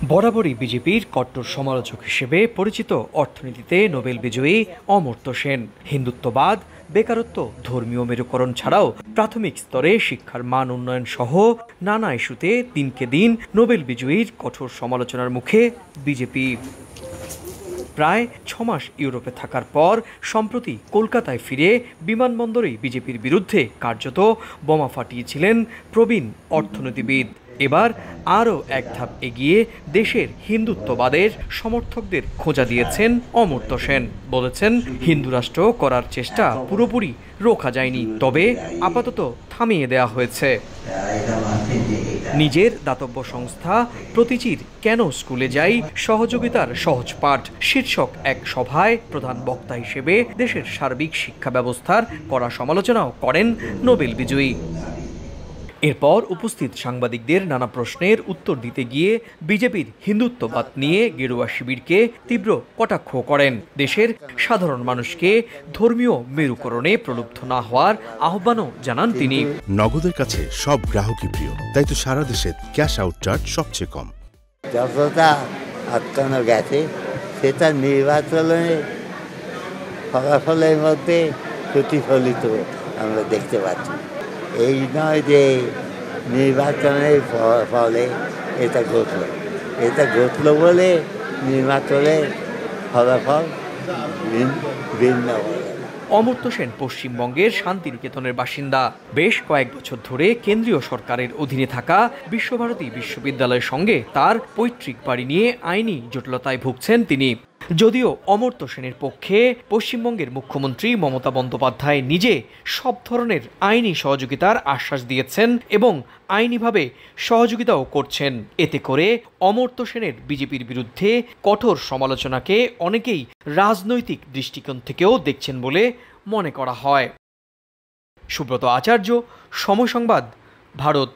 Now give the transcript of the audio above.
বরাবরই বিজেপির কট্টর সমালোচক হিসেবে পরিচিত অর্থনীতিতে নোবেল বিজয়ী অমর্ত্য সেন হিন্দুত্ববাদ, বেকারত্ব, ধর্মীয় মেরুকরণ ছাড়াও প্রাথমিক স্তরে শিক্ষার মান উন্নয়ন সহ নানা ইস্যুতে দিনকে দিন নোবেল বিজয়ীর কঠোর সমালোচনার মুখে বিজেপি। প্রায় 6 মাস ইউরোপে থাকার পর সম্প্রতি কলকাতায় ফিরে বিমানবন্দরেই বিজেপির বিরুদ্ধে কার্যত বোমা ফাটিয়েছিলেন প্রবীণ অর্থনীতিবিদ। এবার আরও এক ধাপ এগিয়ে দেশের হিন্দুত্ববাদের সমর্থকদের খোঁজা দিয়েছেন অমর্ত্য সেন। বলেছেন, হিন্দু রাষ্ট্র করার চেষ্টা পুরোপুরি রোখা যায়নি, তবে আপাতত থামিয়ে দেওয়া হয়েছে। নিজের দাতব্য সংস্থা প্রতিচির কেন স্কুলে যাই সহযোগিতার সহজ পাঠ শীর্ষক এক সভায় প্রধান বক্তা হিসেবে দেশের সার্বিক শিক্ষা ব্যবস্থার কড়া সমালোচনাও করেন নোবেল বিজয়ী। এরপর উপস্থিত সাংবাদিকদের নানা প্রশ্নের উত্তর দিতে গিয়ে বিজেপির হিন্দুত্ববাদ নিয়ে গেরুয়া শিবিরকে তীব্র কটাক্ষ করেন। দেশের সাধারণ মানুষকে ধর্মীয় মেরুকরণে প্রলুব্ধ না হওয়ার আহ্বানও জানান তিনি। নগদের কাছে সব গ্রাহকই প্রিয়, তাই তো সারা দেশে ক্যাশ আউট চার্জ সবচেয়ে কম। যতটা আটকানো গেছে সেটা নির্বাচনের ফলাফলের মধ্যে প্রতিফলিত আমরা দেখতে পাচ্ছি। এই নয় যে নির্বাচনের ফলে এটা ঘটলো বলে নির্বাচনের ফলাফল ভিন্ন। অমর্ত্য সেন পশ্চিমবঙ্গের শান্তিনিকেতনের বাসিন্দা। বেশ কয়েক বছর ধরে কেন্দ্রীয় সরকারের অধীনে থাকা বিশ্বভারতী বিশ্ববিদ্যালয়ের সঙ্গে তার পৈতৃক বাড়ি নিয়ে আইনি জটিলতায় ভুগছেন তিনি। যদিও অমর্ত্য সেনের পক্ষে পশ্চিমবঙ্গের মুখ্যমন্ত্রী মমতা বন্দ্যোপাধ্যায় নিজে সব ধরনের আইনি সহযোগিতার আশ্বাস দিয়েছেন এবং আইনিভাবে সহযোগিতাও করছেন। এতে করে অমর্ত্য সেনের বিজেপির বিরুদ্ধে কঠোর সমালোচনাকে অনেকেই রাজনৈতিক দৃষ্টিকোণ থেকেও দেখছেন বলে মনে করা হয়। সুব্রত আচার্য, সময় সংবাদ, ভারত।